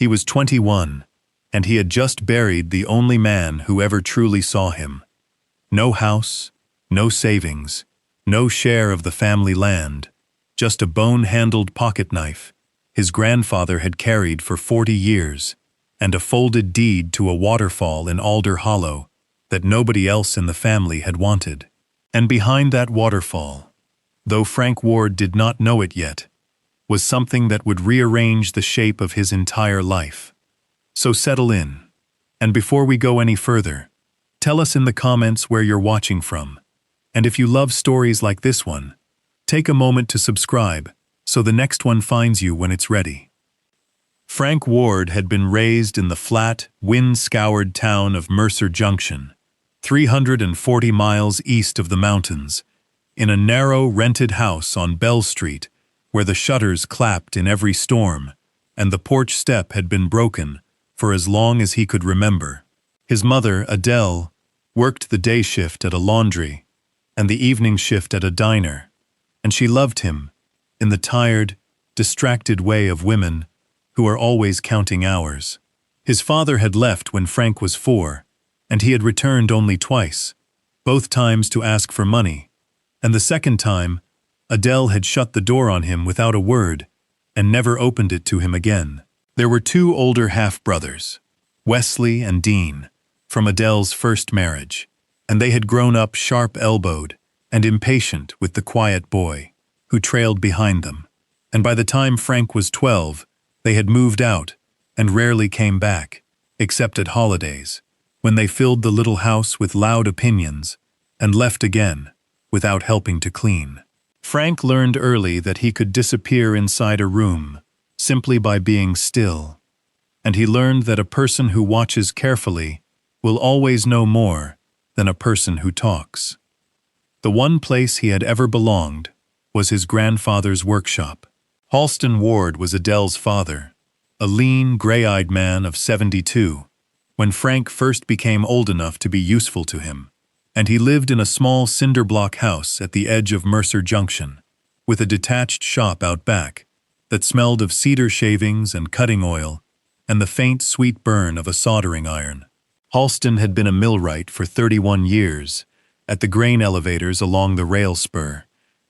He was 21, and he had just buried the only man who ever truly saw him. No house, no savings, no share of the family land, just a bone-handled pocket knife his grandfather had carried for 40 years, and a folded deed to a waterfall in Alder Hollow that nobody else in the family had wanted. And behind that waterfall, though Frank Ward did not know it yet, was something that would rearrange the shape of his entire life. So settle in, and before we go any further, tell us in the comments where you're watching from, and if you love stories like this one, take a moment to subscribe so the next one finds you when it's ready. Frank Ward had been raised in the flat, wind-scoured town of Mercer Junction, 340 miles east of the mountains, in a narrow rented house on Bell Street where the shutters clapped in every storm and the porch step had been broken for as long as he could remember. His mother, Adele, worked the day shift at a laundry and the evening shift at a diner, and she loved him in the tired, distracted way of women who are always counting hours. His father had left when Frank was 4, and he had returned only twice, both times to ask for money, and the second time, Adele had shut the door on him without a word and never opened it to him again. There were 2 older half-brothers, Wesley and Dean, from Adele's first marriage, and they had grown up sharp-elbowed and impatient with the quiet boy, who trailed behind them, and by the time Frank was 12, they had moved out and rarely came back, except at holidays, when they filled the little house with loud opinions and left again without helping to clean. Frank learned early that he could disappear inside a room simply by being still, and he learned that a person who watches carefully will always know more than a person who talks. The one place he had ever belonged was his grandfather's workshop. Halston Ward was Adele's father, a lean, gray-eyed man of 72, when Frank first became old enough to be useful to him, and he lived in a small cinder-block house at the edge of Mercer Junction, with a detached shop out back that smelled of cedar shavings and cutting oil and the faint, sweet burn of a soldering iron. Halston had been a millwright for 31 years at the grain elevators along the rail spur,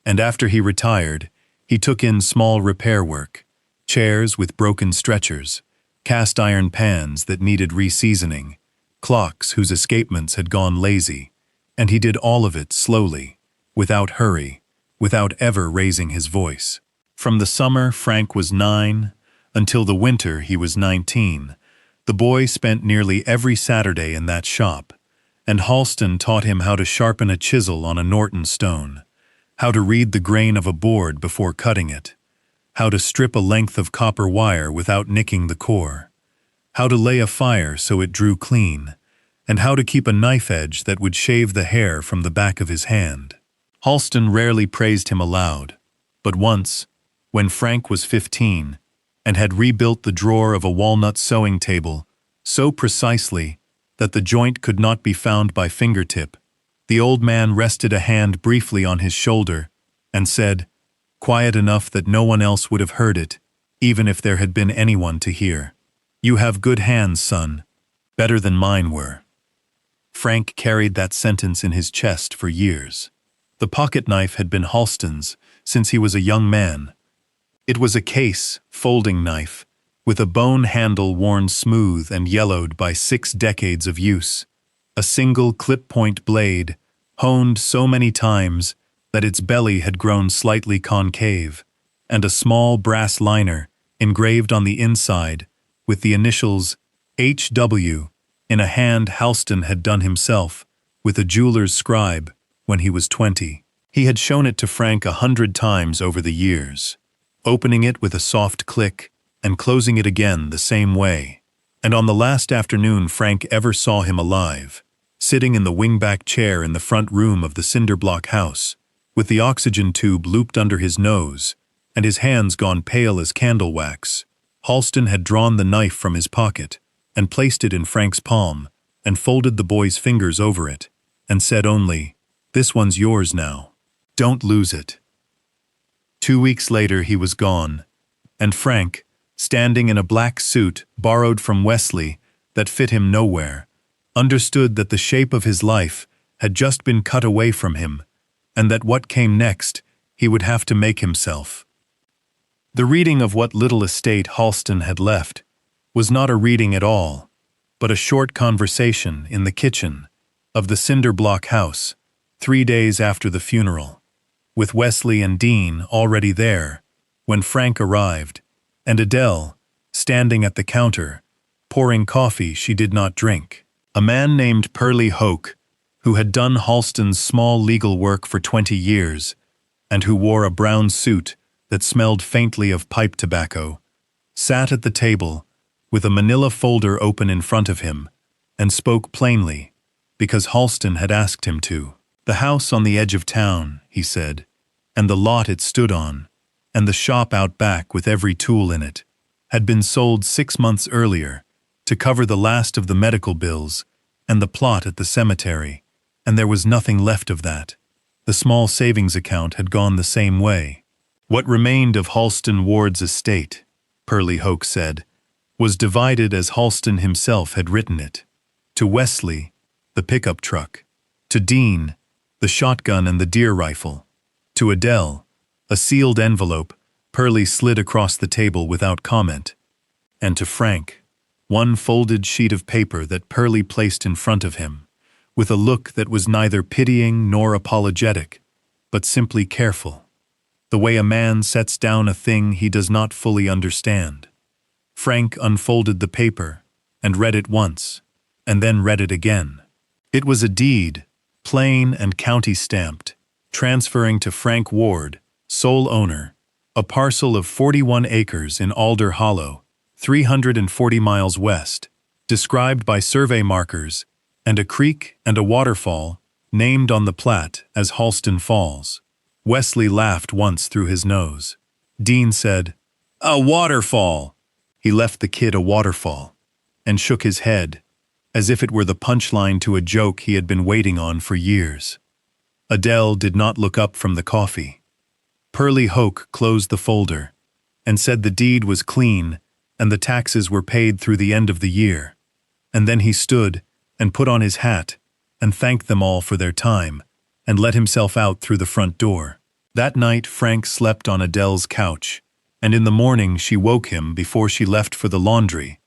and after he retired, he took in small repair work, chairs with broken stretchers, cast iron pans that needed reseasoning, clocks whose escapements had gone lazy, and he did all of it slowly, without hurry, without ever raising his voice. From the summer Frank was 9 until the winter he was 19, the boy spent nearly every Saturday in that shop, and Halston taught him how to sharpen a chisel on a Norton stone, how to read the grain of a board before cutting it, how to strip a length of copper wire without nicking the core, how to lay a fire so it drew clean, and how to keep a knife edge that would shave the hair from the back of his hand. Halston rarely praised him aloud, but once, when Frank was 15 and had rebuilt the drawer of a walnut sewing table so precisely that the joint could not be found by fingertip, the old man rested a hand briefly on his shoulder and said, quiet enough that no one else would have heard it, even if there had been anyone to hear, "You have good hands, son, better than mine were." Frank carried that sentence in his chest for years. The pocket knife had been Halston's since he was a young man. It was a case, folding knife, with a bone handle worn smooth and yellowed by 6 decades of use, a single clip-point blade, honed so many times that its belly had grown slightly concave, and a small brass liner engraved on the inside with the initials H.W. in a hand Halston had done himself with a jeweler's scribe when he was 20. He had shown it to Frank 100 times over the years, opening it with a soft click and closing it again the same way. And on the last afternoon Frank ever saw him alive, sitting in the wingback chair in the front room of the cinder-block house, with the oxygen tube looped under his nose and his hands gone pale as candle wax, Halston had drawn the knife from his pocket and placed it in Frank's palm and folded the boy's fingers over it and said only, "This one's yours now. Don't lose it." 2 weeks later he was gone, and Frank, standing in a black suit borrowed from Wesley that fit him nowhere, understood that the shape of his life had just been cut away from him, and that what came next he would have to make himself. The reading of what little estate Halston had left was not a reading at all, but a short conversation in the kitchen of the cinder block house 3 days after the funeral, with Wesley and Dean already there when Frank arrived, and Adele standing at the counter, pouring coffee she did not drink. A man named Pearlie Hoke, who had done Halston's small legal work for 20 years, and who wore a brown suit that smelled faintly of pipe tobacco, sat at the table with a manila folder open in front of him, and spoke plainly, because Halston had asked him to. The house on the edge of town, he said, and the lot it stood on, and the shop out back with every tool in it, had been sold 6 months earlier to cover the last of the medical bills and the plot at the cemetery, and there was nothing left of that. The small savings account had gone the same way. What remained of Halston Ward's estate, Pearlie Hoke said, was divided as Halston himself had written it. To Wesley, the pickup truck. To Dean, the shotgun and the deer rifle. To Adele, a sealed envelope Pearlie slid across the table without comment. And to Frank, one folded sheet of paper that Pearlie placed in front of him, with a look that was neither pitying nor apologetic, but simply careful, the way a man sets down a thing he does not fully understand. Frank unfolded the paper and read it once, and then read it again. It was a deed, plain and county-stamped, transferring to Frank Ward, sole owner, a parcel of 41 acres in Alder Hollow, 340 miles west, described by survey markers, and a creek and a waterfall named on the plat as Halston Falls. Wesley laughed once through his nose. Dean said, "A waterfall!" He left the kid a waterfall, and shook his head, as if it were the punchline to a joke he had been waiting on for years. Adele did not look up from the coffee. Pearlie Hoke closed the folder, and said the deed was clean and the taxes were paid through the end of the year. And then he stood and put on his hat and thanked them all for their time, and let himself out through the front door. That night Frank slept on Adele's couch, and in the morning she woke him before she left for the laundry,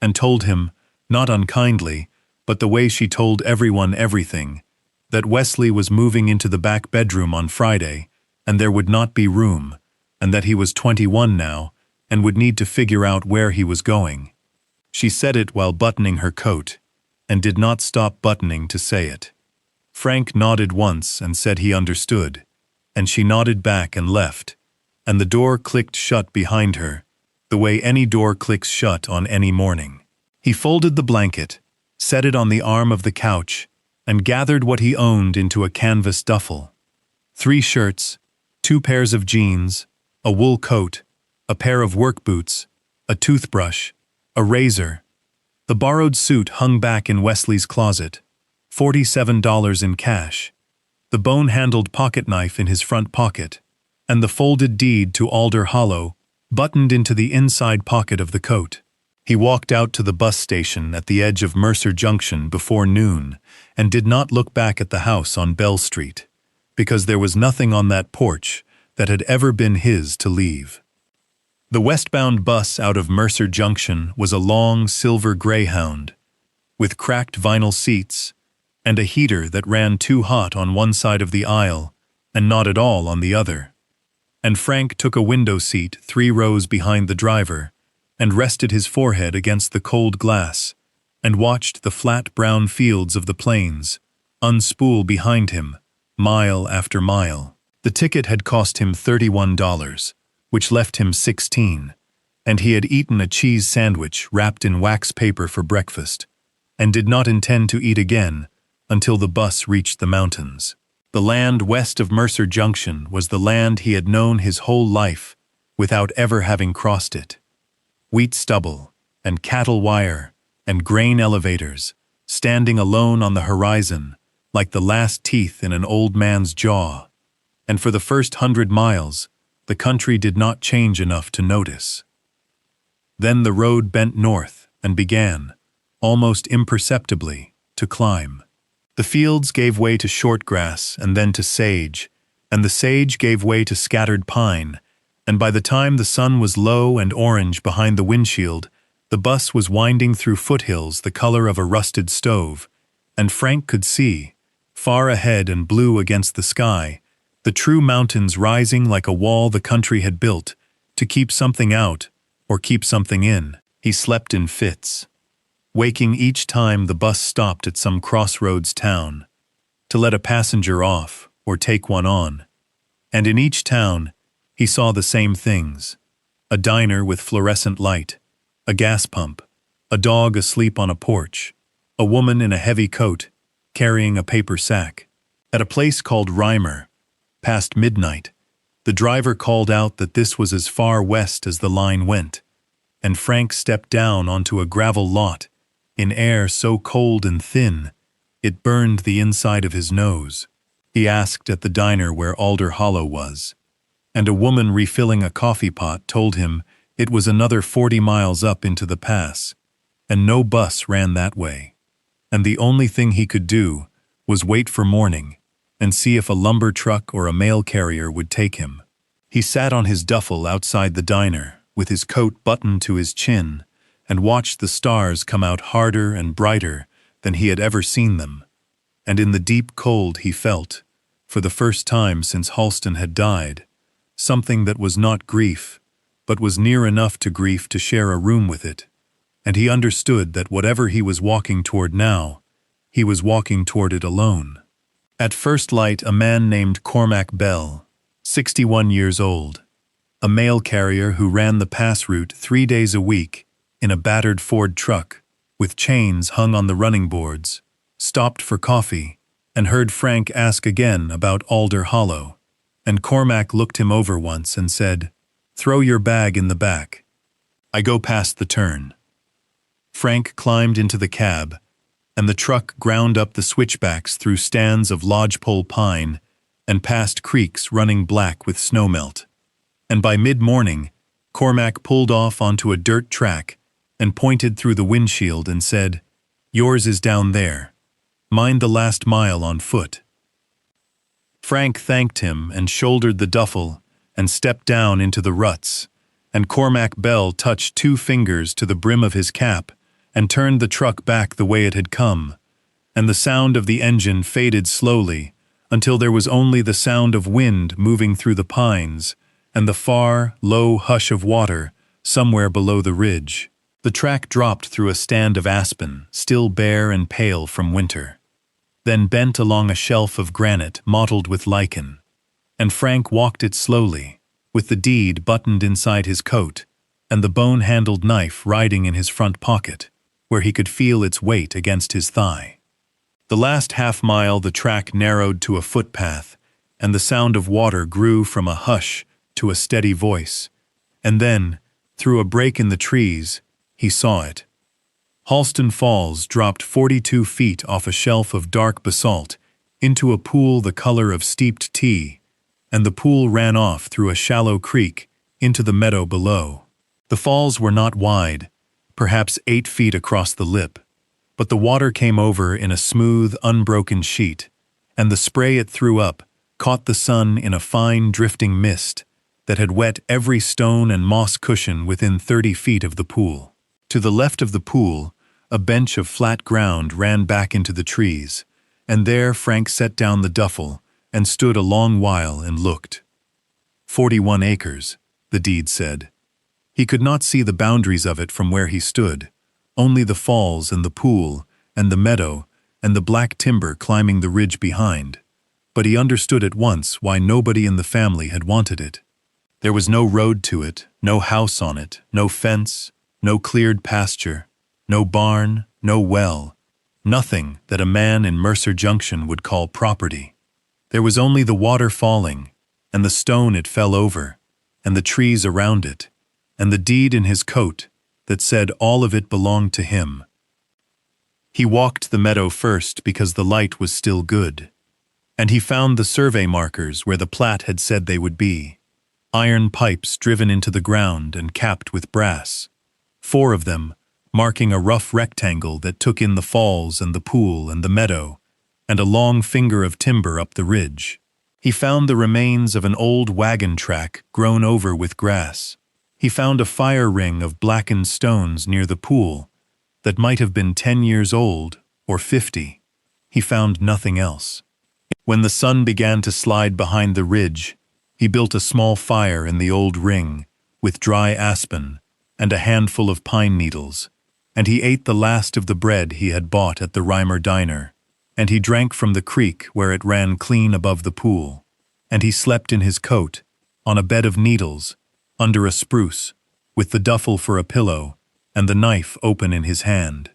and told him, not unkindly, but the way she told everyone everything, that Wesley was moving into the back bedroom on Friday, and there would not be room, and that he was 21 now, and would need to figure out where he was going. She said it while buttoning her coat, and did not stop buttoning to say it. Frank nodded once and said he understood, and she nodded back and left, and the door clicked shut behind her, the way any door clicks shut on any morning. He folded the blanket, set it on the arm of the couch, and gathered what he owned into a canvas duffel. 3 shirts, 2 pairs of jeans, a wool coat, a pair of work boots, a toothbrush, a razor. The borrowed suit hung back in Wesley's closet, $47 in cash, the bone-handled pocket knife in his front pocket, and the folded deed to Alder Hollow buttoned into the inside pocket of the coat. He walked out to the bus station at the edge of Mercer Junction before noon and did not look back at the house on Bell Street, because there was nothing on that porch that had ever been his to leave. The westbound bus out of Mercer Junction was a long silver Greyhound, with cracked vinyl seats and a heater that ran too hot on one side of the aisle and not at all on the other. And Frank took a window seat 3 rows behind the driver and rested his forehead against the cold glass and watched the flat brown fields of the plains unspool behind him, mile after mile. The ticket had cost him $31, which left him 16, and he had eaten a cheese sandwich wrapped in wax paper for breakfast, and did not intend to eat again until the bus reached the mountains. The land west of Mercer Junction was the land he had known his whole life without ever having crossed it. Wheat stubble, and cattle wire, and grain elevators, standing alone on the horizon, like the last teeth in an old man's jaw. And for the first 100 miles, the country did not change enough to notice. Then the road bent north and began, almost imperceptibly, to climb. The fields gave way to short grass and then to sage, and the sage gave way to scattered pine, and by the time the sun was low and orange behind the windshield, the bus was winding through foothills the color of a rusted stove, and Frank could see, far ahead and blue against the sky, the true mountains rising like a wall the country had built to keep something out or keep something in. He slept in fits, waking each time the bus stopped at some crossroads town, to let a passenger off or take one on. And in each town, he saw the same things: a diner with fluorescent light, a gas pump, a dog asleep on a porch, a woman in a heavy coat, carrying a paper sack. At a place called Reimer, past midnight, the driver called out that this was as far west as the line went, and Frank stepped down onto a gravel lot, in air so cold and thin, it burned the inside of his nose. He asked at the diner where Alder Hollow was, and a woman refilling a coffee pot told him it was another 40 miles up into the pass, and no bus ran that way. And the only thing he could do was wait for morning and see if a lumber truck or a mail carrier would take him. He sat on his duffel outside the diner, with his coat buttoned to his chin, and watched the stars come out harder and brighter than he had ever seen them. And in the deep cold he felt, for the first time since Halston had died, something that was not grief, but was near enough to grief to share a room with it. And he understood that whatever he was walking toward now, he was walking toward it alone. At first light, a man named Cormac Bell, 61 years old, a mail carrier who ran the pass route 3 days a week in a battered Ford truck with chains hung on the running boards, stopped for coffee and heard Frank ask again about Alder Hollow, and Cormac looked him over once and said, "Throw your bag in the back. I go past the turn." Frank climbed into the cab, and the truck ground up the switchbacks through stands of lodgepole pine and past creeks running black with snowmelt. And by mid-morning, Cormac pulled off onto a dirt track and pointed through the windshield and said, "Yours is down there. Mind the last mile on foot." Frank thanked him and shouldered the duffel and stepped down into the ruts, and Cormac Bell touched 2 fingers to the brim of his cap and turned the truck back the way it had come, and the sound of the engine faded slowly until there was only the sound of wind moving through the pines and the far, low hush of water somewhere below the ridge. The track dropped through a stand of aspen, still bare and pale from winter, then bent along a shelf of granite mottled with lichen, and Frank walked it slowly, with the deed buttoned inside his coat and the bone-handled knife riding in his front pocket, where he could feel its weight against his thigh. The last half-mile the track narrowed to a footpath, and the sound of water grew from a hush to a steady voice, and then, through a break in the trees, he saw it. Halston Falls dropped 42 feet off a shelf of dark basalt into a pool the color of steeped tea, and the pool ran off through a shallow creek into the meadow below. The falls were not wide, perhaps 8 feet across the lip, but the water came over in a smooth, unbroken sheet, and the spray it threw up caught the sun in a fine, drifting mist that had wet every stone and moss cushion within 30 feet of the pool. To the left of the pool, a bench of flat ground ran back into the trees, and there Frank set down the duffel and stood a long while and looked. 41 acres, the deed said. He could not see the boundaries of it from where he stood, only the falls and the pool and the meadow and the black timber climbing the ridge behind, but he understood at once why nobody in the family had wanted it. There was no road to it, no house on it, no fence, no cleared pasture, no barn, no well, nothing that a man in Mercer Junction would call property. There was only the water falling, and the stone it fell over, and the trees around it, and the deed in his coat that said all of it belonged to him. He walked the meadow first because the light was still good, and he found the survey markers where the plat had said they would be, iron pipes driven into the ground and capped with brass. 4 of them, marking a rough rectangle that took in the falls and the pool and the meadow, and a long finger of timber up the ridge. He found the remains of an old wagon track grown over with grass. He found a fire ring of blackened stones near the pool that might have been 10 years old or 50. He found nothing else. When the sun began to slide behind the ridge, he built a small fire in the old ring with dry aspen and a handful of pine needles, and he ate the last of the bread he had bought at the Reimer diner, and he drank from the creek where it ran clean above the pool, and he slept in his coat, on a bed of needles, under a spruce, with the duffel for a pillow and the knife open in his hand.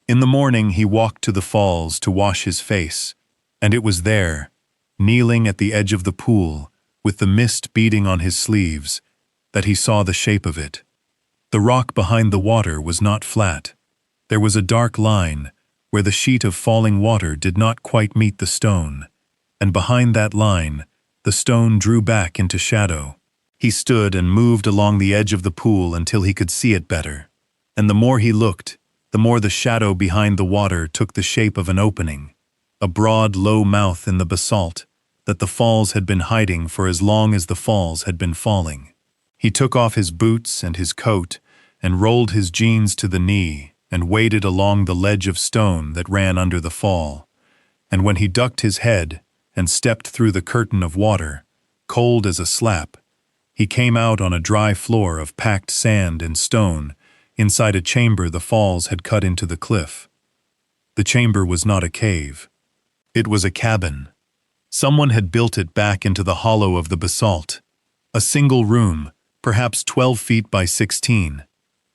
In the morning he walked to the falls to wash his face, and it was there, kneeling at the edge of the pool, with the mist beating on his sleeves, that he saw the shape of it. The rock behind the water was not flat. There was a dark line where the sheet of falling water did not quite meet the stone, and behind that line, the stone drew back into shadow. He stood and moved along the edge of the pool until he could see it better, and the more he looked, the more the shadow behind the water took the shape of an opening, a broad, low mouth in the basalt that the falls had been hiding for as long as the falls had been falling. He took off his boots and his coat and rolled his jeans to the knee and waded along the ledge of stone that ran under the fall, and when he ducked his head and stepped through the curtain of water, cold as a slap, he came out on a dry floor of packed sand and stone inside a chamber the falls had cut into the cliff. The chamber was not a cave. It was a cabin. Someone had built it back into the hollow of the basalt. A single room, perhaps 12 feet by 16,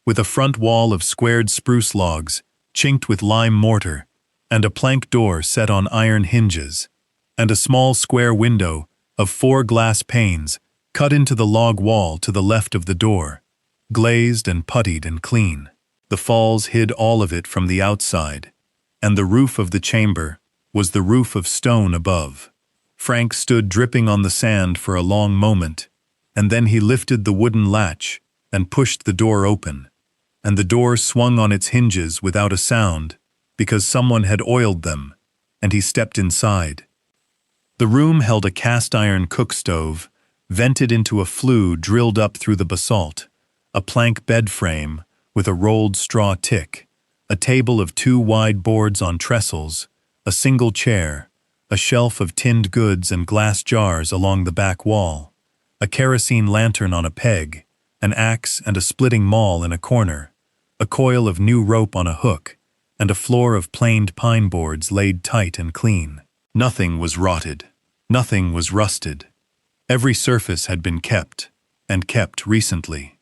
with a front wall of squared spruce logs, chinked with lime mortar, and a plank door set on iron hinges, and a small square window of 4 glass panes cut into the log wall to the left of the door, glazed and puttied and clean. The falls hid all of it from the outside, and the roof of the chamber was the roof of stone above. Frank stood dripping on the sand for a long moment, and then he lifted the wooden latch and pushed the door open, and the door swung on its hinges without a sound because someone had oiled them, and he stepped inside. The room held a cast-iron cook stove, vented into a flue drilled up through the basalt, a plank bed frame with a rolled straw tick, a table of 2 wide boards on trestles, a single chair, a shelf of tinned goods and glass jars along the back wall, a kerosene lantern on a peg, an axe and a splitting maul in a corner, a coil of new rope on a hook, and a floor of planed pine boards laid tight and clean. Nothing was rotted. Nothing was rusted. Every surface had been kept, and kept recently.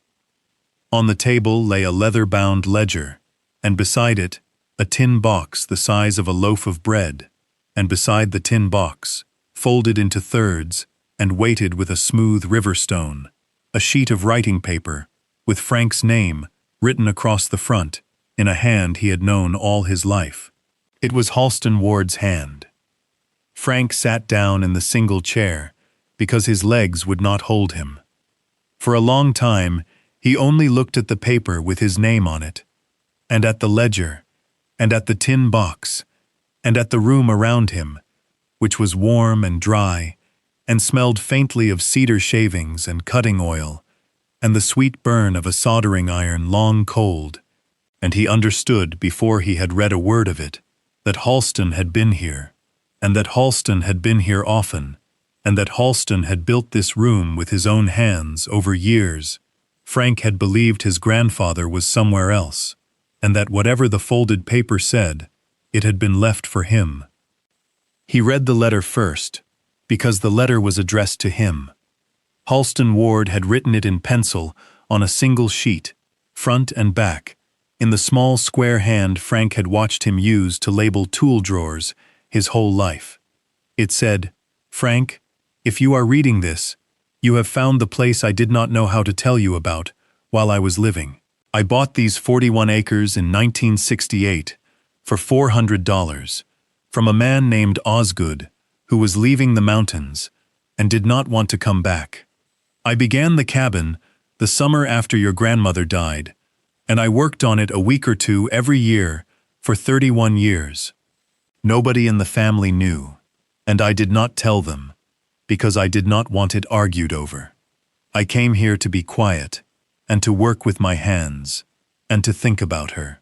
On the table lay a leather-bound ledger, and beside it, a tin box the size of a loaf of bread, and beside the tin box, folded into thirds and weighted with a smooth river stone, a sheet of writing paper with Frank's name written across the front in a hand he had known all his life. It was Halston Ward's hand. Frank sat down in the single chair because his legs would not hold him. For a long time, he only looked at the paper with his name on it, and at the ledger, and at the tin box, and at the room around him, which was warm and dry, and smelled faintly of cedar shavings and cutting oil, and the sweet burn of a soldering iron long cold, and he understood before he had read a word of it, that Halston had been here, and that Halston had been here often, and that Halston had built this room with his own hands over years. Frank had believed his grandfather was somewhere else, and that whatever the folded paper said, it had been left for him. He read the letter first, because the letter was addressed to him. Halston Ward had written it in pencil on a single sheet, front and back, in the small square hand Frank had watched him use to label tool drawers his whole life. It said, "Frank, if you are reading this, you have found the place I did not know how to tell you about while I was living. I bought these 41 acres in 1968 for $400 from a man named Osgood who was leaving the mountains and did not want to come back. I began the cabin the summer after your grandmother died, and I worked on it a week or two every year for 31 years. Nobody in the family knew, and I did not tell them, because I did not want it argued over. I came here to be quiet, and to work with my hands, and to think about her.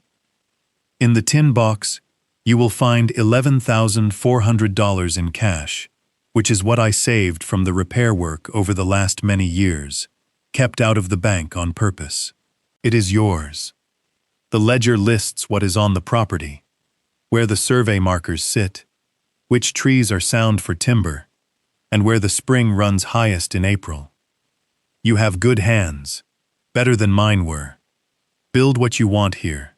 In the tin box, you will find $11,400 in cash, which is what I saved from the repair work over the last many years, kept out of the bank on purpose. It is yours. The ledger lists what is on the property, where the survey markers sit, which trees are sound for timber, and where the spring runs highest in April. You have good hands, better than mine were. Build what you want here.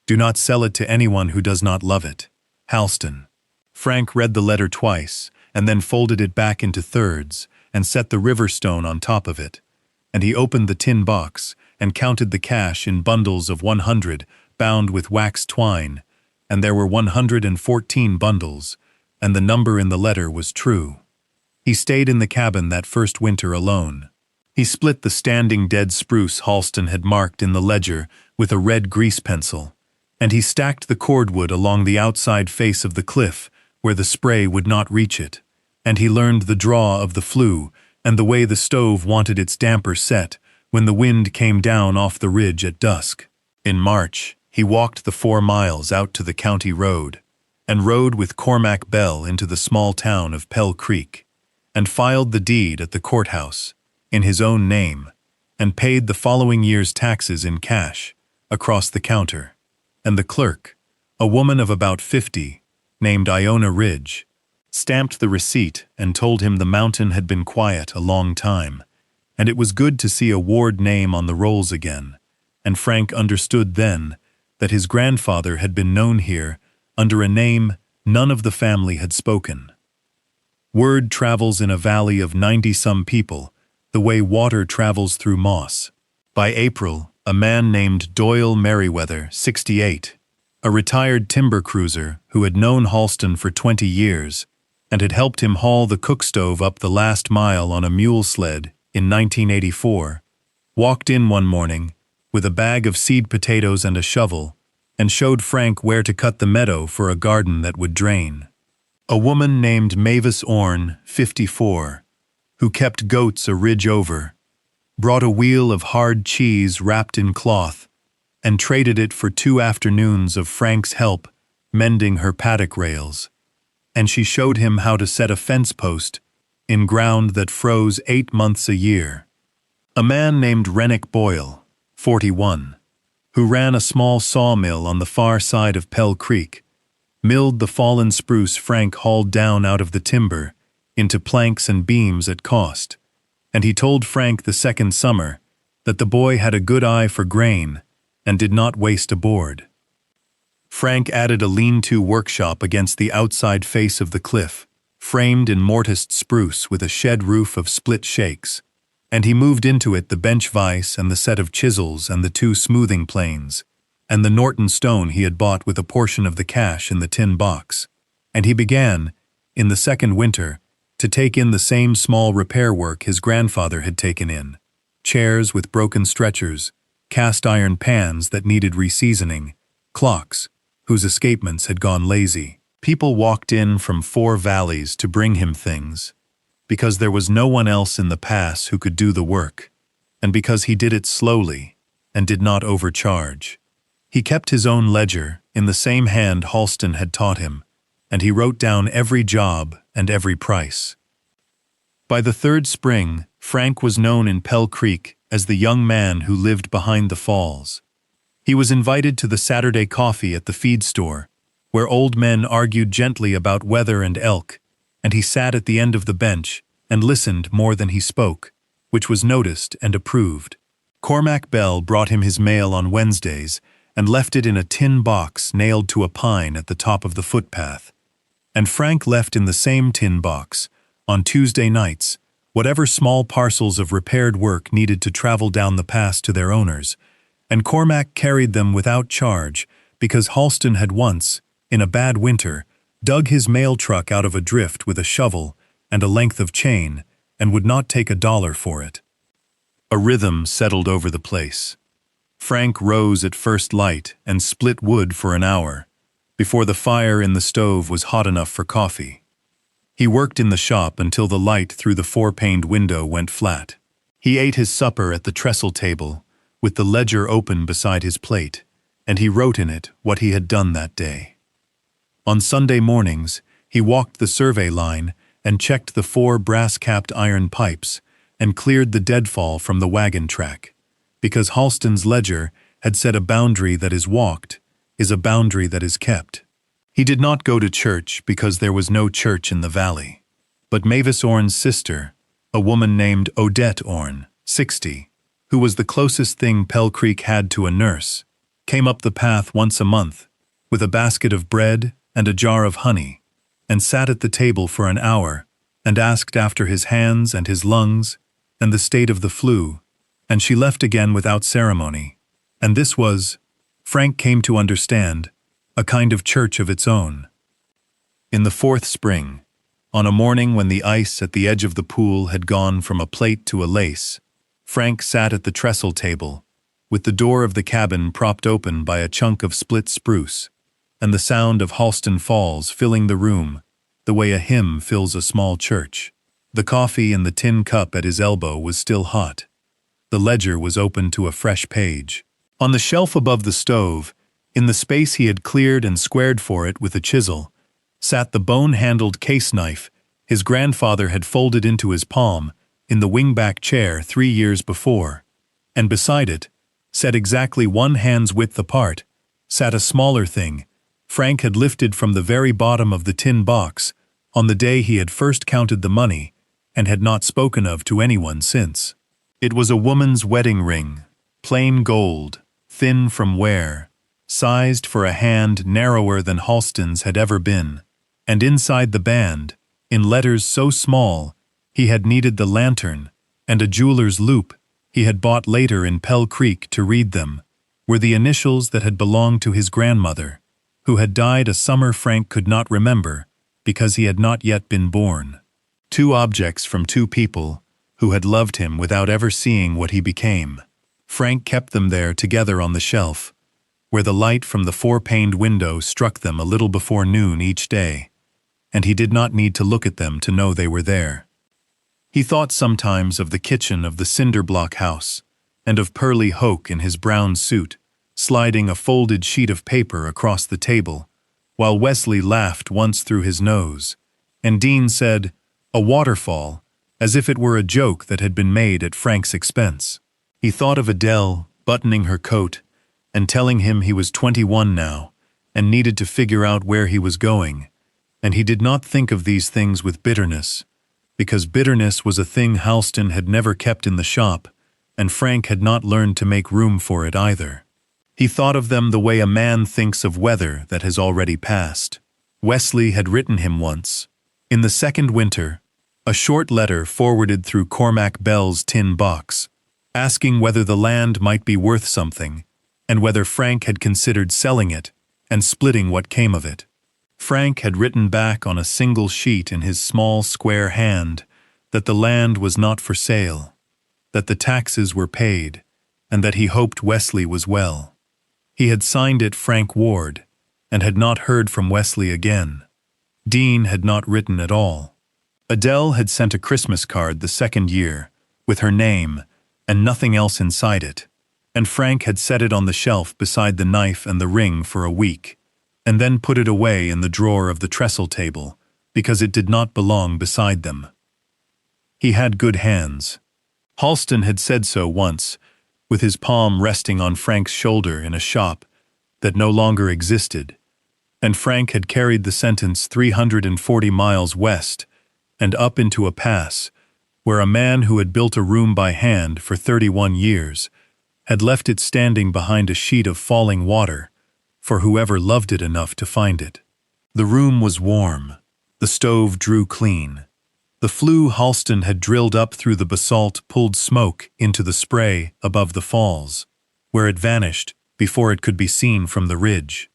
Do not sell it to anyone who does not love it. Halston. Frank read the letter twice, and then folded it back into thirds, and set the river stone on top of it. And he opened the tin box, and counted the cash in bundles of 100, bound with wax twine, and there were 114 bundles, and the number in the letter was true. He stayed in the cabin that first winter alone. He split the standing dead spruce Halston had marked in the ledger with a red grease pencil, and he stacked the cordwood along the outside face of the cliff where the spray would not reach it, and he learned the draw of the flue and the way the stove wanted its damper set when the wind came down off the ridge at dusk. In March, he walked the 4 miles out to the county road, and rode with Cormac Bell into the small town of Pell Creek, and filed the deed at the courthouse, in his own name, and paid the following year's taxes in cash, across the counter, and the clerk, a woman of about 50, named Iona Ridge, stamped the receipt and told him the mountain had been quiet a long time, and it was good to see a ward name on the rolls again, and Frank understood then that his grandfather had been known here under a name none of the family had spoken. Word travels in a valley of 90-some people, the way water travels through moss. By April, a man named Doyle Merriweather, 68, a retired timber cruiser who had known Halston for 20 years and had helped him haul the cook stove up the last mile on a mule sled in 1984, walked in one morning with a bag of seed potatoes and a shovel and showed Frank where to cut the meadow for a garden that would drain. A woman named Mavis Orne, 54, who kept goats a ridge over, brought a wheel of hard cheese wrapped in cloth and traded it for 2 afternoons of Frank's help mending her paddock rails, and she showed him how to set a fence post in ground that froze 8 months a year. A man named Rennick Boyle, 41, who ran a small sawmill on the far side of Pell Creek, milled the fallen spruce Frank hauled down out of the timber into planks and beams at cost, and he told Frank the second summer that the boy had a good eye for grain and did not waste a board. Frank added a lean-to workshop against the outside face of the cliff, framed in mortised spruce with a shed roof of split shakes, and he moved into it the bench vise and the set of chisels and the 2 smoothing planes, and the Norton stone he had bought with a portion of the cash in the tin box, and he began, in the second winter, to take in the same small repair work his grandfather had taken in, chairs with broken stretchers, cast-iron pans that needed reseasoning, clocks whose escapements had gone lazy. People walked in from 4 valleys to bring him things, because there was no one else in the pass who could do the work, and because he did it slowly and did not overcharge. He kept his own ledger in the same hand Halston had taught him, and he wrote down every job and every price. By the 3rd spring, Frank was known in Pell Creek as the young man who lived behind the falls. He was invited to the Saturday coffee at the feed store, where old men argued gently about weather and elk, and he sat at the end of the bench and listened more than he spoke, which was noticed and approved. Cormac Bell brought him his mail on Wednesdays and left it in a tin box nailed to a pine at the top of the footpath, and Frank left in the same tin box, on Tuesday nights, whatever small parcels of repaired work needed to travel down the pass to their owners, and Cormac carried them without charge because Halston had once, in a bad winter, dug his mail truck out of a drift with a shovel and a length of chain and would not take $1 for it. A rhythm settled over the place. Frank rose at first light and split wood for an hour, before the fire in the stove was hot enough for coffee. He worked in the shop until the light through the four-paned window went flat. He ate his supper at the trestle table, with the ledger open beside his plate, and he wrote in it what he had done that day. On Sunday mornings, he walked the survey line and checked the 4 brass-capped iron pipes and cleared the deadfall from the wagon track, because Halston's ledger had said a boundary that is walked is a boundary that is kept. He did not go to church because there was no church in the valley. But Mavis Orne's sister, a woman named Odette Orne, 60, who was the closest thing Pell Creek had to a nurse, came up the path once a month with a basket of bread and a jar of honey, and sat at the table for an hour and asked after his hands and his lungs and the state of the flu, and she left again without ceremony. And this was, Frank came to understand, a kind of church of its own. In the 4th spring, on a morning when the ice at the edge of the pool had gone from a plate to a lace, Frank sat at the trestle table, with the door of the cabin propped open by a chunk of split spruce, and the sound of Halston Falls filling the room the way a hymn fills a small church. The coffee in the tin cup at his elbow was still hot. The ledger was open to a fresh page. On the shelf above the stove, in the space he had cleared and squared for it with a chisel, sat the bone-handled case knife his grandfather had folded into his palm in the wing-back chair 3 years before, and beside it, set exactly 1 hand's width apart, sat a smaller thing Frank had lifted from the very bottom of the tin box on the day he had first counted the money and had not spoken of to anyone since. It was a woman's wedding ring, plain gold, thin from wear, sized for a hand narrower than Halston's had ever been, and inside the band, in letters so small he had needed the lantern and a jeweler's loupe he had bought later in Pell Creek to read them, were the initials that had belonged to his grandmother, who had died a summer Frank could not remember because he had not yet been born. 2 objects from 2 people who had loved him without ever seeing what he became. Frank kept them there together on the shelf, where the light from the 4-paned window struck them a little before noon each day, and he did not need to look at them to know they were there. He thought sometimes of the kitchen of the cinder-block house, and of Pearlie Hoke in his brown suit, sliding a folded sheet of paper across the table, while Wesley laughed once through his nose, and Dean said, "A waterfall," as if it were a joke that had been made at Frank's expense. He thought of Adele buttoning her coat and telling him he was 21 now and needed to figure out where he was going, and he did not think of these things with bitterness, because bitterness was a thing Halston had never kept in the shop, and Frank had not learned to make room for it either. He thought of them the way a man thinks of weather that has already passed. Wesley had written him once, in the 2nd winter, a short letter forwarded through Cormac Bell's tin box, asking whether the land might be worth something, and whether Frank had considered selling it and splitting what came of it. Frank had written back on a single sheet in his small square hand that the land was not for sale, that the taxes were paid, and that he hoped Wesley was well. He had signed it Frank Ward, and had not heard from Wesley again. Dean had not written at all. Adele had sent a Christmas card the 2nd year, with her name, and nothing else inside it, and Frank had set it on the shelf beside the knife and the ring for a week, and then put it away in the drawer of the trestle table, because it did not belong beside them. He had good hands. Halston had said so once, with his palm resting on Frank's shoulder in a shop that no longer existed, and Frank had carried the sentence 340 miles west and up into a pass where a man who had built a room by hand for 31 years had left it standing behind a sheet of falling water for whoever loved it enough to find it. The room was warm. The stove drew clean. The flue Halston had drilled up through the basalt pulled smoke into the spray above the falls, where it vanished before it could be seen from the ridge.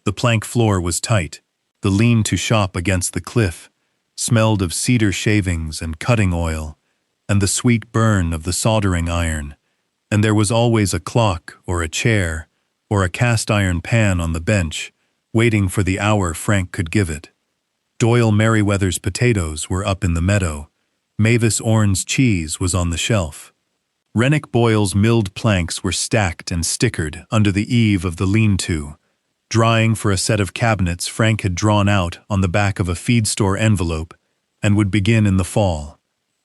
The plank floor was tight. The lean-to shop against the cliff smelled of cedar shavings and cutting oil, and the sweet burn of the soldering iron, and there was always a clock or a chair or a cast-iron pan on the bench, waiting for the hour Frank could give it. Doyle Merriweather's potatoes were up in the meadow. Mavis Orne's cheese was on the shelf. Rennick Boyle's milled planks were stacked and stickered under the eave of the lean-to, drying for a set of cabinets Frank had drawn out on the back of a feed store envelope and would begin in the fall.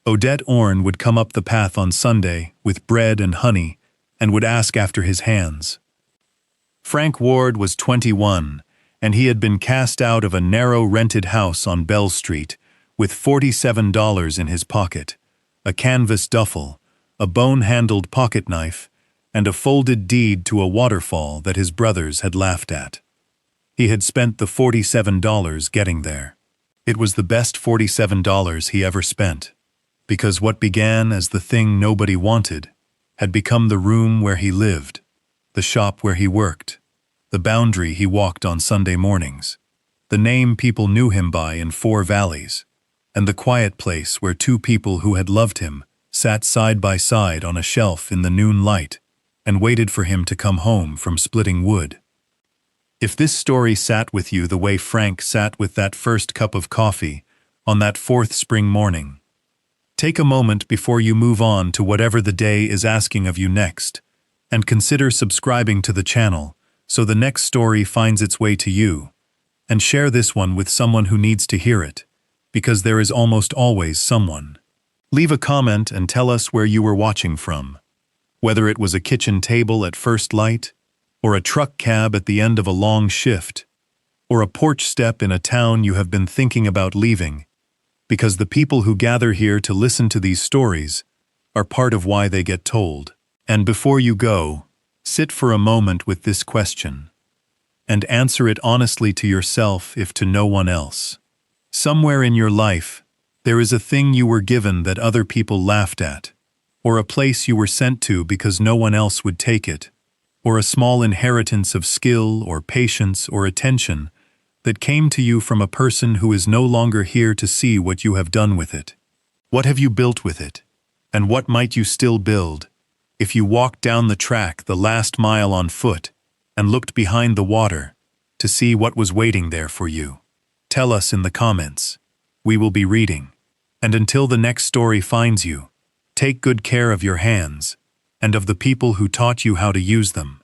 Odette Orne would come up the path on Sunday with bread and honey and would ask after his hands. Frank Ward was 21, and he had been cast out of a narrow rented house on Bell Street with $47 in his pocket, a canvas duffel, a bone-handled pocket knife, and a folded deed to a waterfall that his brothers had laughed at. He had spent the $47 getting there. It was the best $47 he ever spent, because what began as the thing nobody wanted had become the room where he lived, the shop where he worked, the boundary he walked on Sunday mornings, the name people knew him by in Four Valleys, and the quiet place where two people who had loved him sat side by side on a shelf in the noon light and waited for him to come home from splitting wood. If this story sat with you the way Frank sat with that first cup of coffee on that fourth spring morning, take a moment before you move on to whatever the day is asking of you next, and consider subscribing to the channel so the next story finds its way to you, and share this one with someone who needs to hear it, because there is almost always someone. Leave a comment and tell us where you were watching from, whether it was a kitchen table at first light, or a truck cab at the end of a long shift, or a porch step in a town you have been thinking about leaving, because the people who gather here to listen to these stories are part of why they get told. And before you go, sit for a moment with this question, and answer it honestly to yourself if to no one else. Somewhere in your life, there is a thing you were given that other people laughed at, or a place you were sent to because no one else would take it, or a small inheritance of skill or patience or attention that came to you from a person who is no longer here to see what you have done with it. What have you built with it? And what might you still build if you walked down the track the last mile on foot and looked behind the water to see what was waiting there for you? Tell us in the comments. We will be reading. And until the next story finds you, take good care of your hands and of the people who taught you how to use them.